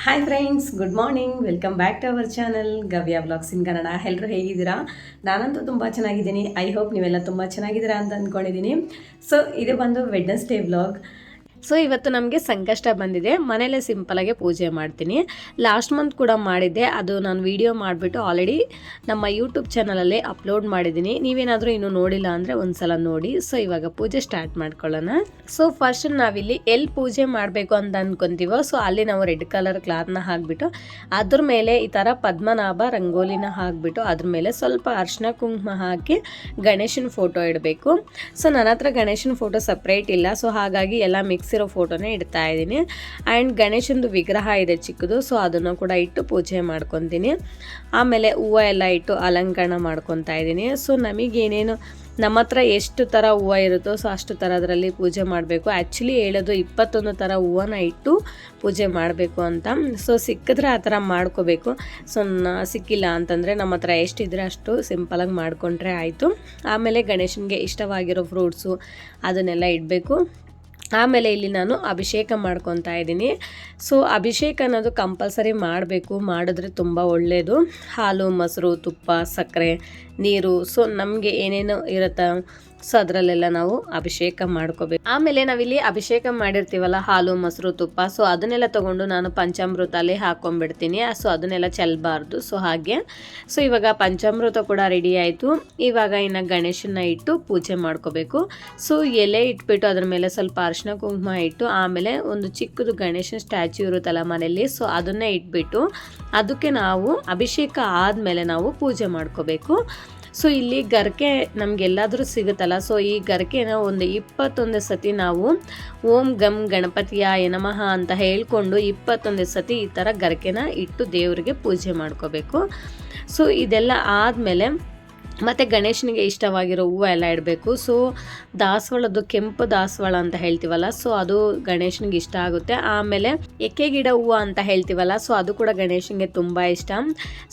Hi friends, good morning. Welcome back to our channel Gavya vlogs in Kannada. ಎಲ್ಲರೂ ಹೇಗಿದ್ದೀರಾ? ನಾನಂತೂ ತುಂಬ ಚೆನ್ನಾಗಿದ್ದೀನಿ. ಐ ಹೋಪ್ ನೀವೆಲ್ಲ ತುಂಬ ಚೆನ್ನಾಗಿದ್ದೀರಾ ಅಂತ ಅಂದ್ಕೊಂಡಿದ್ದೀನಿ. ಸೊ ಇದು ಬಂದು ವೆಡ್ನೆಸ್ಡೇ ವ್ಲಾಗ್. ಸೊ ಇವತ್ತು ನಮಗೆ ಸಂಕಷ್ಟ ಬಂದಿದೆ. ಮನೇಲೆ ಸಿಂಪಲಾಗಿ ಪೂಜೆ ಮಾಡ್ತೀನಿ. ಲಾಸ್ಟ್ ಮಂತ್ ಕೂಡ ಮಾಡಿದ್ದೆ, ಅದು ನಾನು ವಿಡಿಯೋ ಮಾಡಿಬಿಟ್ಟು ಆಲ್ರೆಡಿ ನಮ್ಮ ಯೂಟ್ಯೂಬ್ ಚಾನಲಲ್ಲಿ ಅಪ್ಲೋಡ್ ಮಾಡಿದ್ದೀನಿ. ನೀವೇನಾದರೂ ಇನ್ನೂ ನೋಡಿಲ್ಲ ಅಂದರೆ ಒಂದ್ಸಲ ನೋಡಿ. ಸೊ ಇವಾಗ ಪೂಜೆ ಸ್ಟಾರ್ಟ್ ಮಾಡ್ಕೊಳ್ಳೋಣ. ಸೊ ಫಸ್ಟ್ ನಾವಿಲ್ಲಿ ಎಲ್ಲಿ ಪೂಜೆ ಮಾಡಬೇಕು ಅಂತ ಅಂದ್ಕೊತೀವೋ ಸೊ ಅಲ್ಲಿ ನಾವು ರೆಡ್ ಕಲರ್ ಕ್ಲಾತ್ನ ಹಾಕಿಬಿಟ್ಟು ಅದ್ರ ಮೇಲೆ ಈ ಥರ ಪದ್ಮನಾಭ ರಂಗೋಲಿನ ಹಾಕಿಬಿಟ್ಟು ಅದ್ರ ಮೇಲೆ ಸ್ವಲ್ಪ ಅರಿಶಿನ ಕುಂಕುಮ ಹಾಕಿ ಗಣೇಶನ ಫೋಟೋ ಇಡಬೇಕು. ಸೊ ನನ್ನ ಹತ್ರ ಗಣೇಶನ ಫೋಟೋ ಸಪ್ರೇಟ್ ಇಲ್ಲ, ಸೊ ಹಾಗಾಗಿ ಎಲ್ಲ ಮಿಕ್ಸ್ ಇರೋ ಫೋಟೋನೇ ಇಡ್ತಾ ಇದ್ದೀನಿ. ಆ್ಯಂಡ್ ಗಣೇಶಂದು ವಿಗ್ರಹ ಇದೆ ಚಿಕ್ಕದು, ಸೊ ಅದನ್ನು ಕೂಡ ಇಟ್ಟು ಪೂಜೆ ಮಾಡ್ಕೊತೀನಿ. ಆಮೇಲೆ ಹೂವು ಎಲ್ಲ ಇಟ್ಟು ಅಲಂಕರಣ ಮಾಡ್ಕೊತಾ ಇದ್ದೀನಿ. ಸೊ ನಮಗೇನೇನು ನಮ್ಮ ಹತ್ರ ಎಷ್ಟು ಥರ ಹೂವು ಇರುತ್ತೋ ಸೊ ಅಷ್ಟು ಥರ ಅದರಲ್ಲಿ ಪೂಜೆ ಮಾಡಬೇಕು. ಆ್ಯಕ್ಚುಲಿ ಹೇಳೋದು 21 ಥರ ಹೂವನ್ನ ಇಟ್ಟು ಪೂಜೆ ಮಾಡಬೇಕು ಅಂತ. ಸೊ ಸಿಕ್ಕಿದ್ರೆ ಆ ಥರ ಮಾಡ್ಕೋಬೇಕು. ಸೊ ಸಿಕ್ಕಿಲ್ಲ ಅಂತಂದರೆ ನಮ್ಮ ಹತ್ರ ಎಷ್ಟಿದ್ರೆ ಅಷ್ಟು ಸಿಂಪಲಾಗಿ ಮಾಡಿಕೊಂಡ್ರೆ ಆಯಿತು. ಆಮೇಲೆ ಗಣೇಶನಿಗೆ ಇಷ್ಟವಾಗಿರೋ ಫ್ರೂಟ್ಸು ಅದನ್ನೆಲ್ಲ ಇಡಬೇಕು. ಆಮೇಲೆ ಇಲ್ಲಿ ನಾನು ಅಭಿಷೇಕ ಮಾಡ್ಕೊತಾ ಇದ್ದೀನಿ. ಸೊ ಅಭಿಷೇಕ ಅನ್ನೋದು ಕಂಪಲ್ಸರಿ ಮಾಡಬೇಕು, ಮಾಡಿದ್ರೆ ತುಂಬ ಒಳ್ಳೆಯದು. ಹಾಲು, ಮೊಸರು, ತುಪ್ಪ, ಸಕ್ಕರೆ, ನೀರು, ಸೊ ನಮಗೆ ಏನೇನು ಇರುತ್ತೆ ಸೊ ಅದರಲ್ಲೆಲ್ಲ ನಾವು ಅಭಿಷೇಕ ಮಾಡ್ಕೋಬೇಕು. ಆಮೇಲೆ ನಾವಿಲ್ಲಿ ಅಭಿಷೇಕ ಮಾಡಿರ್ತೀವಲ್ಲ ಹಾಲು, ಮೊಸರು, ತುಪ್ಪ, ಸೊ ಅದನ್ನೆಲ್ಲ ತೊಗೊಂಡು ನಾನು ಪಂಚಾಮೃತಲ್ಲಿ ಹಾಕ್ಕೊಂಡ್ಬಿಡ್ತೀನಿ. ಸೊ ಅದನ್ನೆಲ್ಲ ಚೆಲ್ಲಬಾರ್ದು. ಸೊ ಹಾಗೆ ಸೊ ಇವಾಗ ಪಂಚಾಮೃತ ಕೂಡ ರೆಡಿ ಆಯಿತು. ಇವಾಗ ಇನ್ನು ಗಣೇಶನ ಇಟ್ಟು ಪೂಜೆ ಮಾಡ್ಕೋಬೇಕು. ಸೊ ಎಲೆ ಇಟ್ಬಿಟ್ಟು ಅದ್ರ ಮೇಲೆ ಸ್ವಲ್ಪ ಅರಿಶಿನ ಕುಂಕುಮ ಇಟ್ಟು ಆಮೇಲೆ ಒಂದು ಚಿಕ್ಕದು ಗಣೇಶನ ಸ್ಟ್ಯಾಚ್ಯೂ ಇರುತ್ತಲ್ಲ ಮನೆಯಲ್ಲಿ, ಸೊ ಅದನ್ನೇ ಇಟ್ಬಿಟ್ಟು ಅದಕ್ಕೆ ನಾವು ಅಭಿಷೇಕ ಆದಮೇಲೆ ನಾವು ಪೂಜೆ ಮಾಡ್ಕೋಬೇಕು. ಸೊ ಇಲ್ಲಿ ಗರ್ಕೆ ನಮಗೆಲ್ಲಾದರೂ ಸಿಗುತ್ತಲ್ಲ, ಸೊ ಈ ಗರ್ಕೆನ ಒಂದು 21 ಸತಿ ನಾವು ಓಂ ಗಂ ಗಣಪತಿಯಾಯ ನಮಃ ಅಂತ ಹೇಳ್ಕೊಂಡು 21 ಸತಿ ಈ ಥರ ಗರ್ಕೆನ ಇಟ್ಟು ದೇವರಿಗೆ ಪೂಜೆ ಮಾಡ್ಕೋಬೇಕು. ಸೊ ಇದೆಲ್ಲ ಆದಮೇಲೆ ಮತ್ತು ಗಣೇಶನಿಗೆ ಇಷ್ಟವಾಗಿರೋ ಹೂವು ಎಲ್ಲ ಇಡಬೇಕು. ಸೊ ದಾಸವಾಳದ್ದು ಕೆಂಪು ದಾಸವಾಳ ಅಂತ ಹೇಳ್ತೀವಲ್ಲ, ಸೊ ಅದು ಗಣೇಶನಿಗೆ ಇಷ್ಟ ಆಗುತ್ತೆ. ಆಮೇಲೆ ಎಕ್ಕೆ ಗಿಡ ಹೂವು ಅಂತ ಹೇಳ್ತೀವಲ್ಲ, ಸೊ ಅದು ಕೂಡ ಗಣೇಶನಿಗೆ ತುಂಬ ಇಷ್ಟ.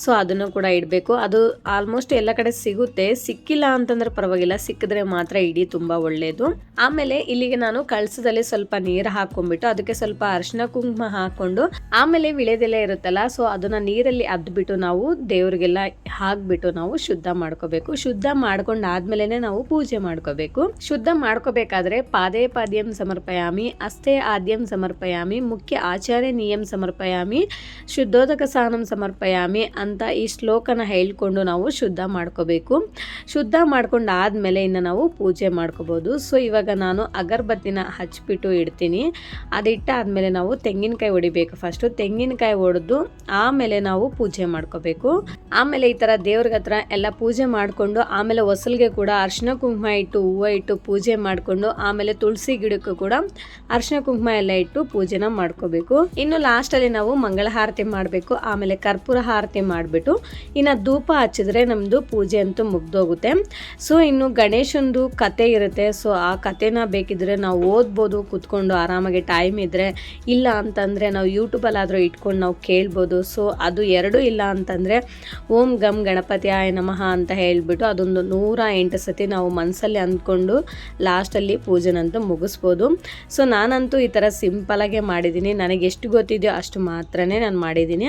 ಸೊ ಅದನ್ನು ಕೂಡ ಇಡಬೇಕು. ಅದು ಆಲ್ಮೋಸ್ಟ್ ಎಲ್ಲ ಕಡೆ ಸಿಗುತ್ತೆ, ಸಿಕ್ಕಿಲ್ಲ ಅಂತಂದ್ರೆ ಪರವಾಗಿಲ್ಲ, ಸಿಕ್ಕಿದ್ರೆ ಮಾತ್ರ ಇಡಿ, ತುಂಬ ಒಳ್ಳೆಯದು. ಆಮೇಲೆ ಇಲ್ಲಿಗೆ ನಾನು ಕಳಸದಲ್ಲಿ ಸ್ವಲ್ಪ ನೀರು ಹಾಕ್ಕೊಂಡ್ಬಿಟ್ಟು ಅದಕ್ಕೆ ಸ್ವಲ್ಪ ಅರಿಶಿನ ಕುಂಕುಮ ಹಾಕ್ಕೊಂಡು ಆಮೇಲೆ ವಿಳೆದೆಲೆ ಇರುತ್ತಲ್ಲ, ಸೊ ಅದನ್ನು ನೀರಲ್ಲಿ ಅದ್ಬಿಟ್ಟು ನಾವು ದೇವರಿಗೆಲ್ಲ ಹಾಕ್ಬಿಟ್ಟು ನಾವು ಶುದ್ಧ ಮಾಡ್ಕೋಬೇಕು. ಶುದ್ಧ ಮಾಡ್ಕೊಂಡಾದ್ಮೇಲೆ ನಾವು ಪೂಜೆ ಮಾಡ್ಕೋಬೇಕು. ಶುದ್ಧ ಮಾಡ್ಕೋಬೇಕಾದ್ರೆ ಪಾದೇ ಪಾದ್ಯಂ ಸಮರ್ಪಯಾಮಿ, ಅಸ್ಥೆ ಆದ್ಯಂ ಸಮರ್ಪಯಾಮಿ, ಮುಖ್ಯ ಆಚಾರ್ಯ ನಿಯಂ ಸಮರ್ಪಯಾಮಿ, ಶುದ್ಧೋದಕ ಸಾನಂ ಸಮರ್ಪಯಾಮಿ ಅಂತ ಈ ಶ್ಲೋಕನ ಹೇಳ್ಕೊಂಡು ನಾವು ಶುದ್ಧ ಮಾಡ್ಕೋಬೇಕು. ಶುದ್ಧ ಮಾಡ್ಕೊಂಡಾದ್ಮೇಲೆ ಇನ್ನು ನಾವು ಪೂಜೆ ಮಾಡ್ಕೋಬಹುದು. ಸೊ ಇವಾಗ ನಾನು ಅಗರಬತ್ತಿನ ಹಚ್ಬಿಟ್ಟು ಇಡ್ತೀನಿ. ಅದಿಟ್ಟಾದ್ಮೇಲೆ ನಾವು ತೆಂಗಿನಕಾಯಿ ಹೊಡಿಬೇಕು. ಫಸ್ಟು ತೆಂಗಿನಕಾಯಿ ಹೊಡೆದು ಆಮೇಲೆ ನಾವು ಪೂಜೆ ಮಾಡ್ಕೋಬೇಕು. ಆಮೇಲೆ ಈ ಥರ ದೇವ್ರಿಗೆ ಹತ್ರ ಎಲ್ಲ ಪೂಜೆ ಮಾಡಿಕೊಂಡು ಆಮೇಲೆ ಹೊಸಲಿಗೆ ಕೂಡ ಅರಿಶಿನ ಕುಂಕುಮ ಇಟ್ಟು ಹೂವು ಇಟ್ಟು ಪೂಜೆ ಮಾಡಿಕೊಂಡು ಆಮೇಲೆ ತುಳಸಿ ಗಿಡಕ್ಕೂ ಕೂಡ ಅರಿಶಿನ ಕುಂಕುಮ ಎಲ್ಲ ಇಟ್ಟು ಪೂಜೆನ ಮಾಡ್ಕೋಬೇಕು. ಇನ್ನು ಲಾಸ್ಟಲ್ಲಿ ನಾವು ಮಂಗಳ ಹಾರತಿ ಮಾಡಬೇಕು. ಆಮೇಲೆ ಕರ್ಪೂರ ಹಾರತಿ ಮಾಡಿಬಿಟ್ಟು ಇನ್ನು ಧೂಪ ಹಚ್ಚಿದ್ರೆ ನಮ್ಮದು ಪೂಜೆ ಅಂತೂ ಮುಗ್ದೋಗುತ್ತೆ. ಸೊ ಇನ್ನು ಗಣೇಶಂದು ಕತೆ ಇರುತ್ತೆ. ಸೊ ಆ ಕತೆನ ಬೇಕಿದ್ರೆ ನಾವು ಓದ್ಬೋದು ಕೂತ್ಕೊಂಡು ಆರಾಮಾಗಿ, ಟೈಮ್ ಇದ್ದರೆ. ಇಲ್ಲ ಅಂತಂದರೆ ನಾವು ಯೂಟ್ಯೂಬಲ್ಲಾದರೂ ಇಟ್ಕೊಂಡು ನಾವು ಕೇಳ್ಬೋದು. ಸೊ ಅದು ಎರಡೂ ಇಲ್ಲ ಅಂತಂದರೆ ಓಂ ಗಂ ಗಣಪತಿಯಾಯ ನಮಃ ಅಂತ ಹೇಳ್ಬಿಟ್ಟು ಅದೊಂದು 108 ಸತಿ ನಾವು ಮನಸ್ಸಲ್ಲಿ ಅಂದ್ಕೊಂಡು ಲಾಸ್ಟಲ್ಲಿ ಪೂಜೆನಂತೂ ಮುಗಿಸ್ಬೋದು. ಸೊ ನಾನಂತೂ ಈ ಥರ ಸಿಂಪಲಾಗೆ ಮಾಡಿದ್ದೀನಿ. ನನಗೆ ಎಷ್ಟು ಗೊತ್ತಿದೆಯೋ ಅಷ್ಟು ಮಾತ್ರನೇ ನಾನು ಮಾಡಿದ್ದೀನಿ.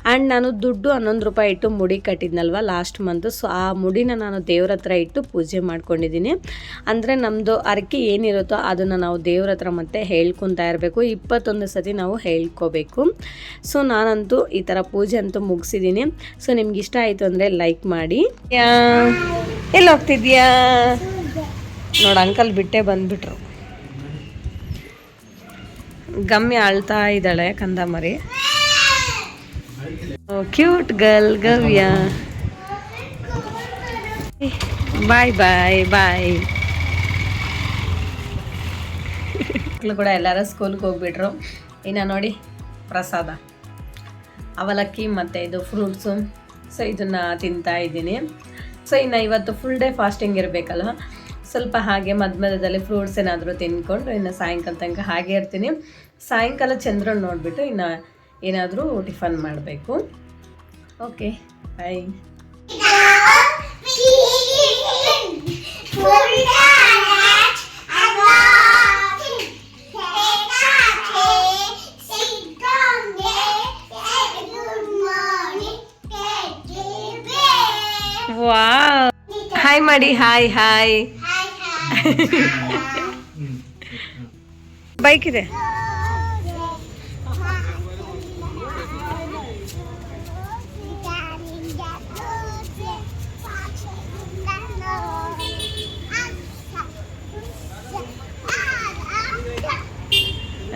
ಆ್ಯಂಡ್ ನಾನು ದುಡ್ಡು 11 ರೂಪಾಯಿ ಇಟ್ಟು ಮುಡಿ ಕಟ್ಟಿದ್ನಲ್ವ ಲಾಸ್ಟ್ ಮಂತು, ಸೊ ಆ ಮುಡಿನ ನಾನು ದೇವ್ರ ಹತ್ರ ಇಟ್ಟು ಪೂಜೆ ಮಾಡ್ಕೊಂಡಿದ್ದೀನಿ. ಅಂದರೆ ನಮ್ಮದು ಅರಕೆ ಏನಿರುತ್ತೋ ಅದನ್ನು ನಾವು ದೇವ್ರ ಹತ್ರ ಮತ್ತೆ ಹೇಳ್ಕೊತಾ ಇರಬೇಕು. 21 ಸತಿ ನಾವು ಹೇಳ್ಕೋಬೇಕು. ಸೊ ನಾನಂತೂ ಈ ಥರ ಪೂಜೆ ಅಂತೂ ಮುಗಿಸಿದ್ದೀನಿ. ಸೊ ನಿಮ್ಗೆ ಇಷ್ಟ ಆಯಿತು ಅಂದರೆ ಲೈಕ್ ಮಾಡಿ. ಎಲ್ಲಿ ಹೋಗ್ತಿದ್ಯಾ ನೋಡು, ಅಂಕಲ್ ಬಿಟ್ಟೆ ಬಂದ್ಬಿಟ್ರು. ಗಮ್ಯ ಅಳ್ತಾ ಇದ್ದಾಳೆ ಕಂದಮರಿ. Cute girl ಗವ್ಯ. ಬಾಯ್ ಬಾಯ್ ಬಾಯ್. ಮಕ್ಕಳು ಕೂಡ ಎಲ್ಲರೂ ಸ್ಕೂಲ್ಗೆ ಹೋಗ್ಬಿಟ್ರು. ಇನ್ನು ನೋಡಿ ಪ್ರಸಾದ ಅವಲಕ್ಕಿ ಮತ್ತು ಇದು ಫ್ರೂಟ್ಸು. ಸೊ ಇದನ್ನು ತಿಂತಾ ಇದ್ದೀನಿ. ಸೊ ಇನ್ನು ಇವತ್ತು ಫುಲ್ ಡೇ ಫಾಸ್ಟಿಂಗ್ ಇರಬೇಕಲ್ವ, ಸ್ವಲ್ಪ ಹಾಗೆ ಮಧ್ಯದಲ್ಲಿ ಫ್ರೂಟ್ಸ್ ಏನಾದರೂ ತಿಂದ್ಕೊಂಡು ಇನ್ನು ಸಾಯಂಕಾಲ ತನಕ ಹಾಗೆ ಇರ್ತೀನಿ. ಸಾಯಂಕಾಲ ಚಂದ್ರನ ನೋಡಿಬಿಟ್ಟು ಇನ್ನು ಏನಾದರೂ ಟಿಫನ್ ಮಾಡಬೇಕು. Okay bye. ವಾವ್, ಹಾಯ್ ಮಾಡಿ, ಹಾಯ್ ಹಾಯ್. ಬೈಕ್ ಇದೆ.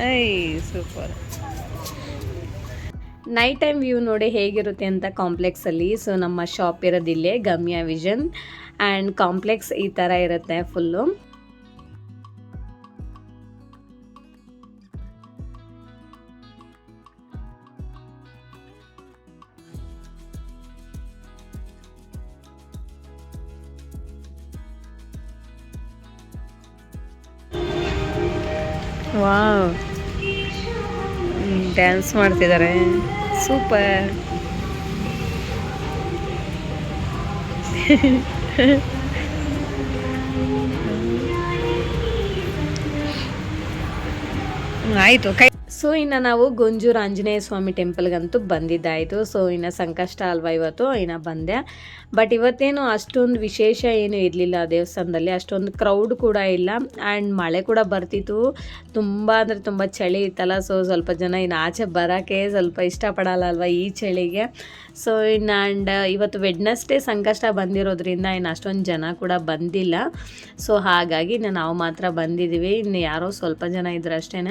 ಐ ಸೂಪರ್. ನೈಟ್ ಟೈಮ್ ವ್ಯೂ ನೋಡಿ ಹೇಗಿರುತ್ತೆ ಅಂತ ಕಾಂಪ್ಲೆಕ್ಸಲ್ಲಿ. ಸೊ ನಮ್ಮ ಶಾಪ್ ಇರೋದಿಲ್ಲೇ ಗಮ್ಯ ವಿಷನ್ ಆ್ಯಂಡ್ ಕಾಂಪ್ಲೆಕ್ಸ್ ಈ ಥರ ಇರುತ್ತೆ ಫುಲ್ಲು. ವಾವ್, ಡ್ಯಾನ್ಸ್ ಮಾಡ್ತಿದ್ದಾರೆ, ಸೂಪರ್. ಆಯಿತು ಕೈ. ಸೊ ಇನ್ನು ನಾವು ಗೊಂಜೂರು ಆಂಜನೇಯ ಸ್ವಾಮಿ ಟೆಂಪಲ್ಗಂತೂ ಬಂದಿದ್ದಾಯಿತು. ಸೊ ಇನ್ನು ಸಂಕಷ್ಟ ಅಲ್ವಾ ಇವತ್ತು, ಇನ್ನು ಬಂದೆ. ಬಟ್ ಇವತ್ತೇನು ಅಷ್ಟೊಂದು ವಿಶೇಷ ಏನೂ ಇರಲಿಲ್ಲ ದೇವಸ್ಥಾನದಲ್ಲಿ, ಅಷ್ಟೊಂದು ಕ್ರೌಡ್ ಕೂಡ ಇಲ್ಲ. ಆ್ಯಂಡ್ ಮಳೆ ಕೂಡ ಬರ್ತಿತ್ತು, ತುಂಬ ಅಂದರೆ ತುಂಬ ಚಳಿ ಇತ್ತಲ್ಲ. ಸೊ ಸ್ವಲ್ಪ ಜನ ಇನ್ನು ಆಚೆ ಬರೋಕ್ಕೆ ಸ್ವಲ್ಪ ಇಷ್ಟಪಡಲ್ಲ ಅಲ್ವಾ ಈ ಚಳಿಗೆ. ಸೊ ಇನ್ನು ಆ್ಯಂಡ್ ಇವತ್ತು ವೆಡ್ನೆಸ್ಡೇ ಸಂಕಷ್ಟ ಬಂದಿರೋದ್ರಿಂದ ಇನ್ನು ಅಷ್ಟೊಂದು ಜನ ಕೂಡ ಬಂದಿಲ್ಲ. ಸೊ ಹಾಗಾಗಿ ನಾವು ಮಾತ್ರ ಬಂದಿದ್ದೀವಿ, ಇನ್ನು ಯಾರೋ ಸ್ವಲ್ಪ ಜನ ಇದ್ರು ಅಷ್ಟೇ.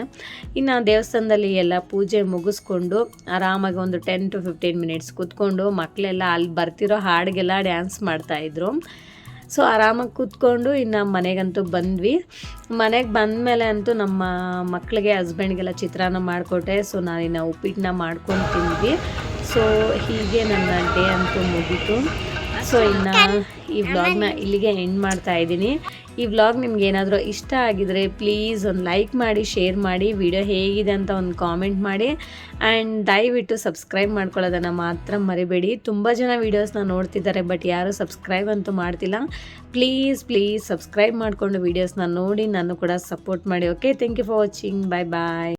ಇನ್ನು ದೇವಸ್ಥಾನದಲ್ಲಿ ಎಲ್ಲ ಪೂಜೆ ಮುಗಿಸ್ಕೊಂಡು ಆರಾಮಾಗಿ ಒಂದು 10 to 15 ಮಿನಿಟ್ಸ್ ಕೂತ್ಕೊಂಡು ಮಕ್ಕಳೆಲ್ಲ ಅಲ್ಲಿ ಬರ್ತಿರೋ ಹಾಡಿಗೆಲ್ಲ ಡ್ಯಾನ್ಸ್ ಮಾಡ್ತಾಯಿದ್ರು. ಸೊ ಆರಾಮಾಗಿ ಕೂತ್ಕೊಂಡು ಇನ್ನು ಮನೆಗಂತೂ ಬಂದ್ವಿ. ಮನೆಗೆ ಬಂದಮೇಲೆ ಅಂತೂ ನಮ್ಮ ಮಕ್ಕಳಿಗೆ ಹಸ್ಬೆಂಡ್ಗೆಲ್ಲ ಚಿತ್ರಾನ್ನ ಮಾಡಿಕೊಟ್ಟೆ. ಸೊ ನಾನಿನ್ನು ಉಪ್ಪಿಟ್ಟನ್ನ ಮಾಡ್ಕೊಂಡು ತಿಂದ್ವಿ. ಸೊ ಹೀಗೆ ನನ್ನ ಡೇ ಅಂತೂ ಮುಗೀತು. ಸೊ ಇನ್ನು ಈ ವ್ಲಾಗ್ನ ಇಲ್ಲಿಗೆ ಎಂಡ್ ಮಾಡ್ತಾ ಇದ್ದೀನಿ. ಈ ವ್ಲಾಗ್ ನಿಮ್ಗೆ ಏನಾದರೂ ಇಷ್ಟ ಆಗಿದರೆ ಪ್ಲೀಸ್ ಒಂದು ಲೈಕ್ ಮಾಡಿ, ಶೇರ್ ಮಾಡಿ, ವಿಡಿಯೋ ಹೇಗಿದೆ ಅಂತ ಒಂದು ಕಾಮೆಂಟ್ ಮಾಡಿ. ಆ್ಯಂಡ್ ದಯವಿಟ್ಟು ಸಬ್ಸ್ಕ್ರೈಬ್ ಮಾಡ್ಕೊಳ್ಳೋದನ್ನು ಮಾತ್ರ ಮರಿಬೇಡಿ. ತುಂಬ ಜನ ವೀಡಿಯೋಸ್ನ ನೋಡ್ತಿದ್ದಾರೆ ಬಟ್ ಯಾರೂ ಸಬ್ಸ್ಕ್ರೈಬ್ ಅಂತೂ ಮಾಡ್ತಿಲ್ಲ. ಪ್ಲೀಸ್ ಸಬ್ಸ್ಕ್ರೈಬ್ ಮಾಡಿಕೊಂಡು ವೀಡಿಯೋಸ್ನ ನೋಡಿ ನಾನು ಕೂಡ ಸಪೋರ್ಟ್ ಮಾಡಿ. Okay, thank you for watching. Bye bye.